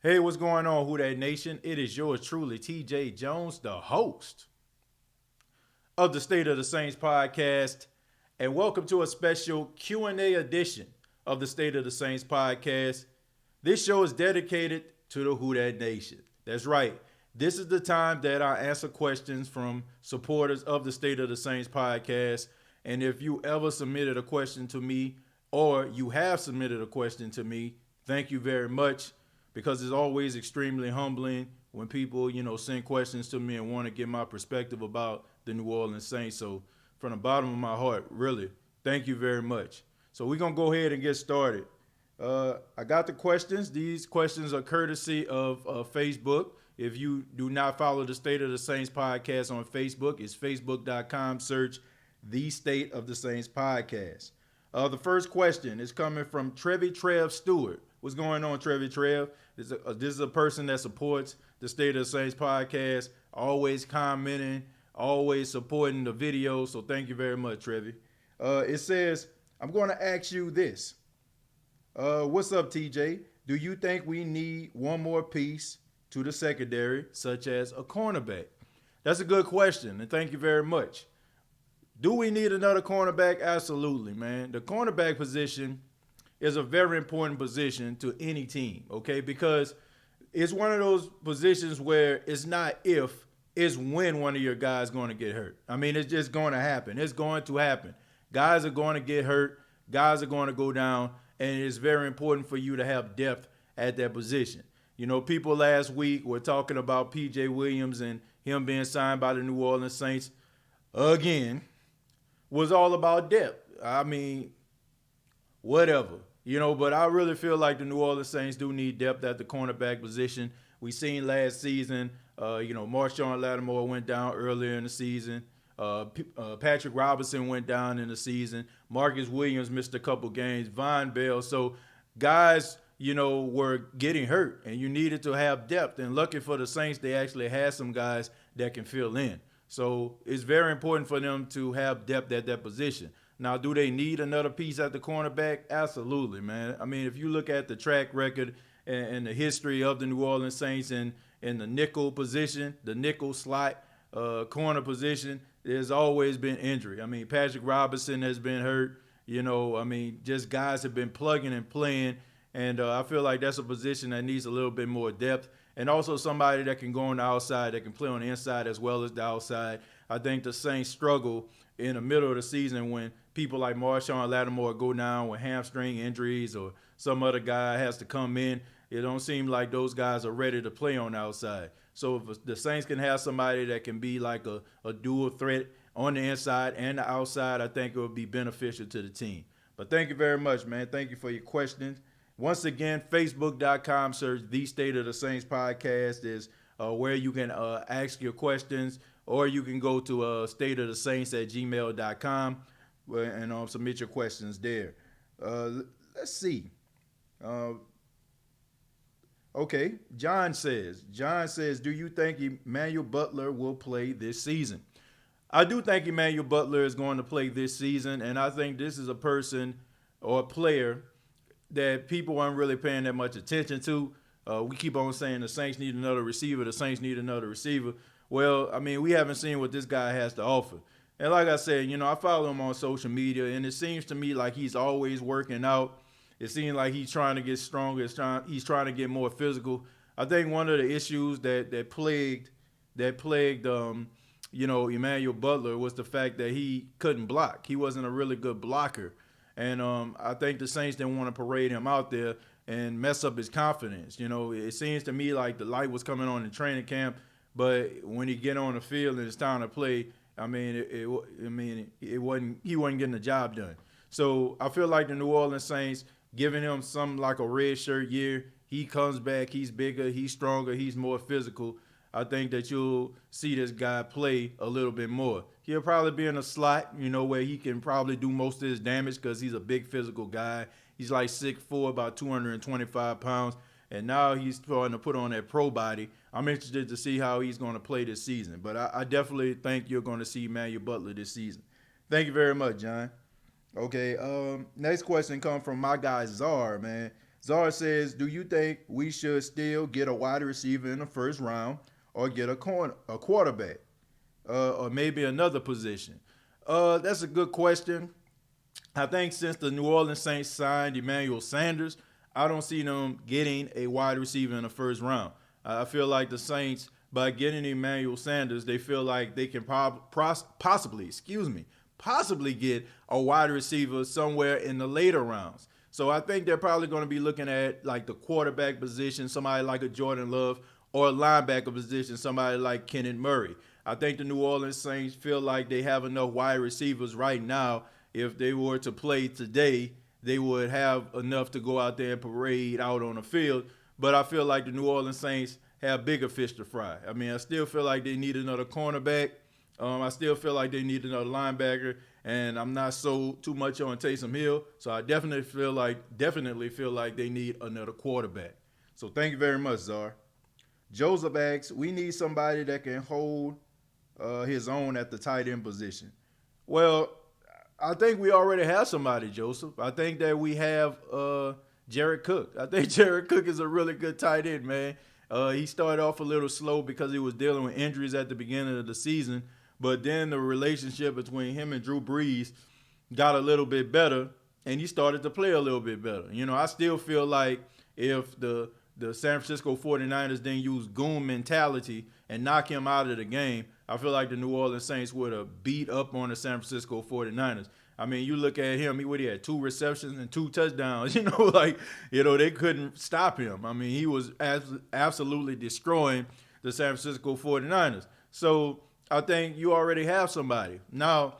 Hey, what's going on, Who Dat Nation? It is yours truly, TJ Jones, the host of the State of the Saints podcast, and welcome to a special Q&A edition of the State of the Saints podcast. This show is dedicated to the Who Dat Nation. That's right. This is the time that I answer questions from supporters of the State of the Saints podcast. And if you ever submitted a question to me, or you have submitted a question to me, thank you very much. Because it's always extremely humbling when people, send questions to me and want to get my perspective about the New Orleans Saints. So from the bottom of my heart, really, thank you very much. So we're going to go ahead and get started. I got the questions. These questions are courtesy of Facebook. If you do not follow the State of the Saints podcast on Facebook, it's facebook.com, search The State of the Saints podcast. The first question is coming from Trev Stewart. What's going on, Trev? This is a person that supports the State of the Saints podcast, always commenting, always supporting the video. So thank you very much, Trev. It says, I'm going to ask you this. What's up, TJ? Do you think we need one more piece to the secondary, such as a cornerback? That's a good question, and thank you very much. Do we need another cornerback? Absolutely, man. The cornerback position is a very important position to any team, okay? Because it's one of those positions where it's not if, it's when one of your guys going to get hurt. I mean, it's just going to happen. It's going to happen. Guys are going to get hurt. Guys are going to go down, and it's very important for you to have depth at that position. People last week were talking about P.J. Williams and him being signed by the New Orleans Saints again. Was all about depth. I mean, whatever. But I really feel like the New Orleans Saints do need depth at the cornerback position. We seen last season, Marshawn Lattimore went down earlier in the season. Patrick Robinson went down in the season. Marcus Williams missed a couple games. Von Bell. So guys, were getting hurt, and you needed to have depth. And lucky for the Saints, they actually had some guys that can fill in. So it's very important for them to have depth at that position. Now, do they need another piece at the cornerback? Absolutely, man. I mean, if you look at the track record and the history of the New Orleans Saints in the nickel position, the nickel slot corner position, there's always been injury. I mean, Patrick Robinson has been hurt. Just guys have been plugging and playing. And I feel like that's a position that needs a little bit more depth. And also somebody that can go on the outside, that can play on the inside as well as the outside. I think the Saints struggle in the middle of the season when people like Marshawn Lattimore go down with hamstring injuries or some other guy has to come in. It don't seem like those guys are ready to play on the outside. So if the Saints can have somebody that can be like a dual threat on the inside and the outside, I think it would be beneficial to the team. But thank you very much, man. Thank you for your questions. Once again, facebook.com, search The State of the Saints podcast is where you can ask your questions, or you can go to stateofthesaints@gmail.com and submit your questions there. Let's see. Okay, John says, do you think Emmanuel Butler will play this season? I do think Emmanuel Butler is going to play this season, and I think this is a person or a player that people aren't really paying that much attention to. We keep on saying the Saints need another receiver. Well, I mean, we haven't seen what this guy has to offer. And like I said, I follow him on social media, and it seems to me like he's always working out. It seems like he's trying to get stronger. He's trying to get more physical. I think one of the issues that plagued Emmanuel Butler was the fact that he couldn't block. He wasn't a really good blocker. And I think the Saints didn't want to parade him out there and mess up his confidence. It seems to me like the light was coming on in training camp, but when he get on the field and it's time to play, he wasn't getting the job done. So I feel like the New Orleans Saints giving him something like a red shirt year. He comes back, he's bigger, he's stronger, he's more physical. I think that you'll see this guy play a little bit more. He'll probably be in a slot, where he can probably do most of his damage because he's a big physical guy. He's like 6'4", about 225 pounds, and now he's starting to put on that pro body. I'm interested to see how he's going to play this season, but I definitely think you're going to see Emmanuel Butler this season. Thank you very much, John. Okay, next question comes from my guy Zora, man. Zara says, do you think we should still get a wide receiver in the first round or get a quarterback or maybe another position? That's a good question. I think since the New Orleans Saints signed Emmanuel Sanders, I don't see them getting a wide receiver in the first round. I feel like the Saints, by getting Emmanuel Sanders, they feel like they can possibly get a wide receiver somewhere in the later rounds. So I think they're probably going to be looking at like the quarterback position, somebody like a Jordan Love, or a linebacker position, somebody like Kenneth Murray. I think the New Orleans Saints feel like they have enough wide receivers right now. If they were to play today, they would have enough to go out there and parade out on the field. But I feel like the New Orleans Saints have bigger fish to fry. I mean, I still feel like they need another cornerback. I still feel like they need another linebacker, and I'm not so too much on Taysom Hill. So I definitely feel like they need another quarterback. So thank you very much, Czar. Joseph asks, we need somebody that can hold his own at the tight end position. Well, I think we already have somebody, Joseph. I think that we have Jared Cook. I think Jared Cook is a really good tight end, man. He started off a little slow because he was dealing with injuries at the beginning of the season, but then the relationship between him and Drew Brees got a little bit better, and he started to play a little bit better. You know, I still feel like if the San Francisco 49ers didn't use goon mentality and knock him out of the game, I feel like the New Orleans Saints would have beat up on the San Francisco 49ers. I mean, you look at him, he had 2 receptions and 2 touchdowns. They couldn't stop him. I mean, he was absolutely destroying the San Francisco 49ers. So I think you already have somebody. Now,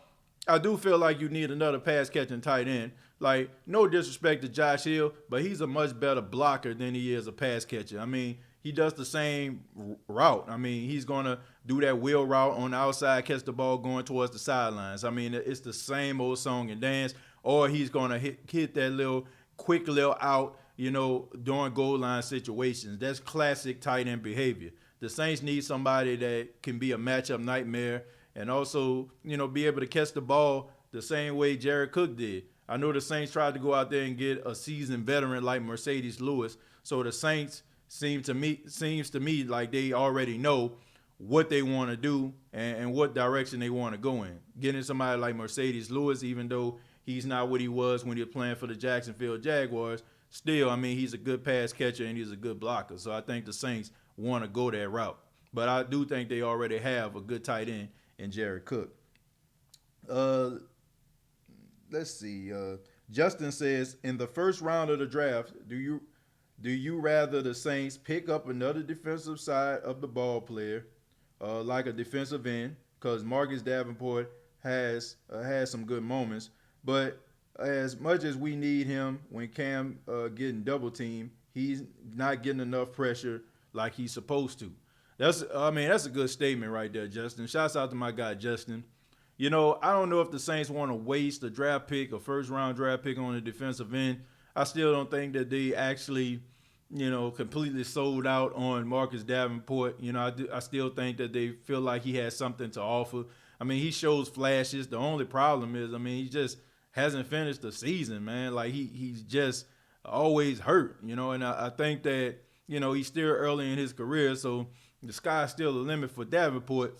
I do feel like you need another pass-catching tight end. Like, no disrespect to Josh Hill, but he's a much better blocker than he is a pass catcher. I mean, he does the same route. I mean, he's going to do that wheel route on the outside, catch the ball going towards the sidelines. I mean, it's the same old song and dance. Or he's going to hit that little quick little out, during goal line situations. That's classic tight end behavior. The Saints need somebody that can be a matchup nightmare and also, be able to catch the ball the same way Jared Cook did. I know the Saints tried to go out there and get a seasoned veteran like Mercedes Lewis. So the Saints seems to me like they already know what they want to do and what direction they want to go in. Getting somebody like Mercedes Lewis, even though he's not what he was when he was playing for the Jacksonville Jaguars, still, I mean, he's a good pass catcher and he's a good blocker. So I think the Saints want to go that route. But I do think they already have a good tight end in Jared Cook. Let's see. Justin says, in the first round of the draft, do you rather the Saints pick up another defensive side of the ball player, like a defensive end, because Marcus Davenport has some good moments, but as much as we need him when Cam getting double teamed, he's not getting enough pressure like he's supposed to. That's a good statement right there, Justin. Shouts out to my guy, Justin. I don't know if the Saints want to waste a first-round draft pick on a defensive end. I still don't think that they actually, completely sold out on Marcus Davenport. I still think that they feel like he has something to offer. I mean, he shows flashes. The only problem is, he just hasn't finished the season, man. Like, he's just always hurt, and I think that, he's still early in his career, so the sky's still the limit for Davenport.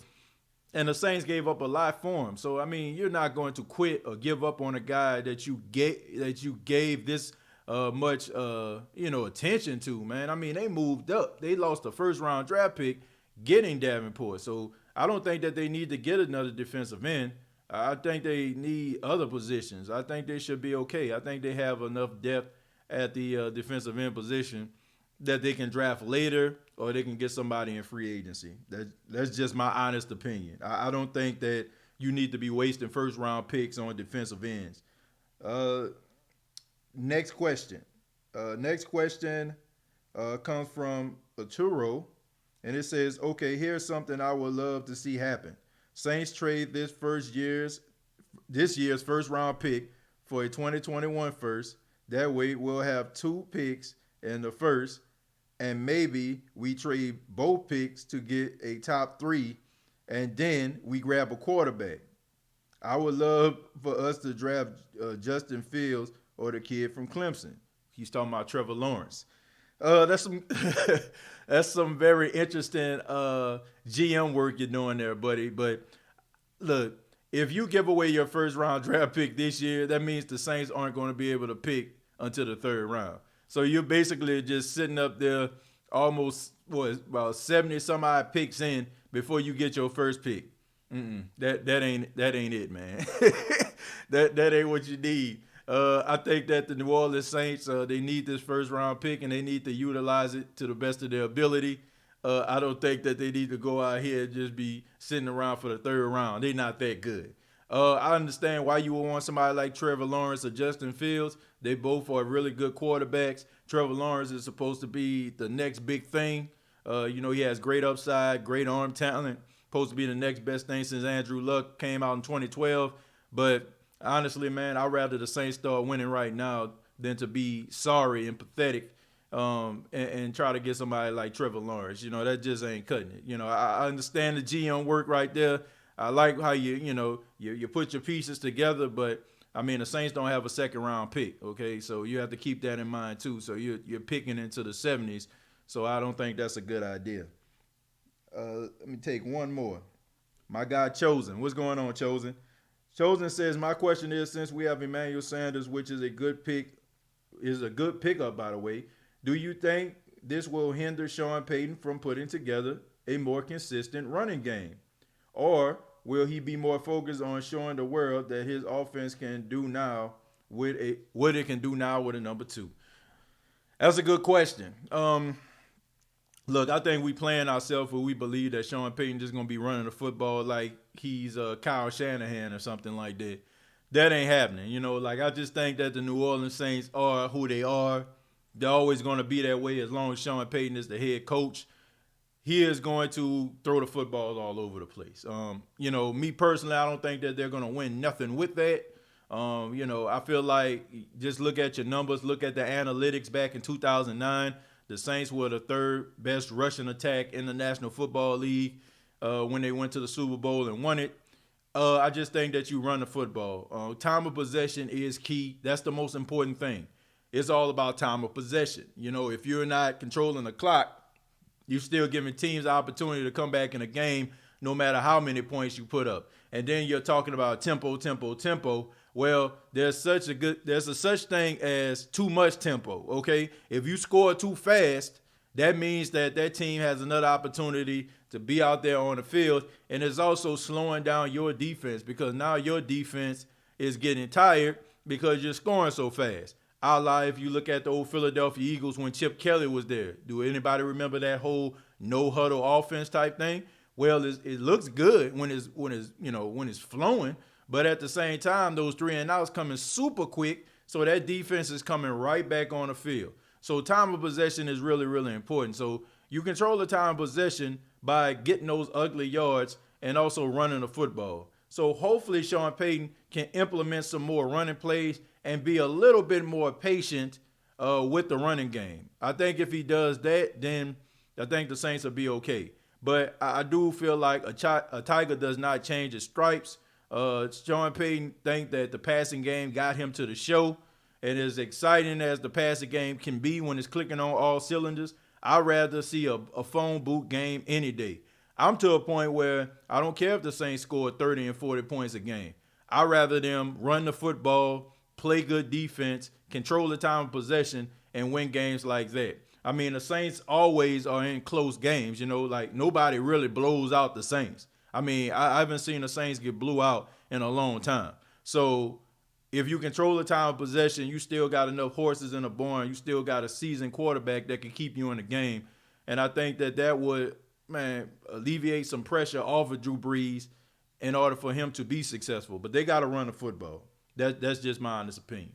And the Saints gave up a lot for him. So, you're not going to quit or give up on a guy that you gave this much attention to, man. They moved up. They lost a first-round draft pick getting Davenport. So, I don't think that they need to get another defensive end. I think they need other positions. I think they should be okay. I think they have enough depth at the defensive end position that they can draft later or they can get somebody in free agency. That's just my honest opinion. I don't think that you need to be wasting first-round picks on defensive ends. Next question. Comes from Arturo, and it says, okay, here's something I would love to see happen. Saints trade this year's first-round pick for a 2021 first. That way we'll have 2 picks in the first, and maybe we trade both picks to get a top 3, and then we grab a quarterback. I would love for us to draft Justin Fields or the kid from Clemson. He's talking about Trevor Lawrence. That's some that's some very interesting GM work you're doing there, buddy. But look, if you give away your first round draft pick this year, that means the Saints aren't going to be able to pick until the third round. So you're basically just sitting up there almost about 70 some odd picks in before you get your first pick. That ain't it, man. that ain't what you need. I think that the New Orleans Saints, they need this first round pick and they need to utilize it to the best of their ability. I don't think that they need to go out here and just be sitting around for the third round. They're not that good. I understand why you would want somebody like Trevor Lawrence or Justin Fields. They both are really good quarterbacks. Trevor Lawrence is supposed to be the next big thing. He has great upside, great arm talent. Supposed to be the next best thing since Andrew Luck came out in 2012. But honestly, man, I'd rather the Saints start winning right now than to be sorry and pathetic and try to get somebody like Trevor Lawrence. That just ain't cutting it. I understand the GM work right there. I like how you put your pieces together, but I mean the Saints don't have a second round pick, okay? So you have to keep that in mind too. So you're picking into the 70s, so I don't think that's a good idea. Let me take one more. My guy Chosen, what's going on, Chosen? Chosen says, my question is, since we have Emmanuel Sanders, which is a good pickup, by the way, do you think this will hinder Sean Payton from putting together a more consistent running game? Or will he be more focused on showing the world that his offense can do now what it can do now with a number two? That's a good question. Look, I think we playing ourselves where we believe that Sean Payton just going to be running the football like he's Kyle Shanahan or something like that. That ain't happening. I just think that the New Orleans Saints are who they are. They're always going to be that way as long as Sean Payton is the head coach. He is going to throw the football all over the place. Me personally, I don't think that they're going to win nothing with that. I feel like just look at your numbers, look at the analytics back in 2009. The Saints were the third best rushing attack in the National Football League when they went to the Super Bowl and won it. I just think that you run the football. Time of possession is key. That's the most important thing. It's all about time of possession. If you're not controlling the clock, you're still giving teams the opportunity to come back in a game no matter how many points you put up. And then you're talking about tempo. Well, there's a such thing as too much tempo, okay? If you score too fast, that means that team has another opportunity to be out there on the field, and it's also slowing down your defense because now your defense is getting tired because you're scoring so fast. If you look at the old Philadelphia Eagles when Chip Kelly was there. Do anybody remember that whole no huddle offense type thing? Well, it looks good when it's flowing, but at the same time, those 3 and outs coming super quick, so that defense is coming right back on the field. So time of possession is really, really important. So you control the time of possession by getting those ugly yards and also running the football. So hopefully Sean Payton can implement some more running plays and be a little bit more patient with the running game. I think if he does that, then I think the Saints will be okay. But I do feel like a tiger does not change his stripes. Sean Payton think that the passing game got him to the show. And as exciting as the passing game can be when it's clicking on all cylinders, I'd rather see a phone boot game any day. I'm to a point where I don't care if the Saints score 30 and 40 points a game. I'd rather them run the football, play good defense, control the time of possession, and win games like that. I mean, the Saints always are in close games. Nobody really blows out the Saints. I mean, I haven't seen the Saints get blew out in a long time. So if you control the time of possession, you still got enough horses in the barn. You still got a seasoned quarterback that can keep you in the game. And I think that would, alleviate some pressure off of Drew Brees in order for him to be successful. But they got to run the football. That's just my honest opinion.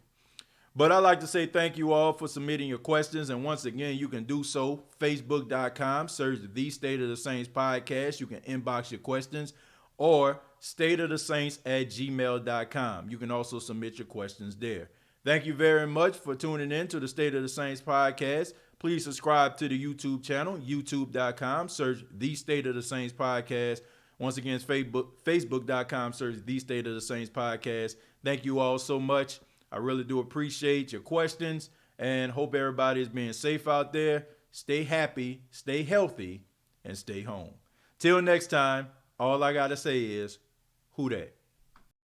But I'd like to say thank you all for submitting your questions. And once again, you can do so. Facebook.com, search the State of the Saints podcast. You can inbox your questions or stateofthesaints@gmail.com. You can also submit your questions there. Thank you very much for tuning in to the State of the Saints podcast. Please subscribe to the YouTube channel, youtube.com. Search the State of the Saints podcast. Once again, it's Facebook.com. Search the State of the Saints podcast. Thank you all so much. I really do appreciate your questions. and hope everybody is being safe out there. Stay happy, stay healthy, and stay home. Till next time, all I got to say is, who dat?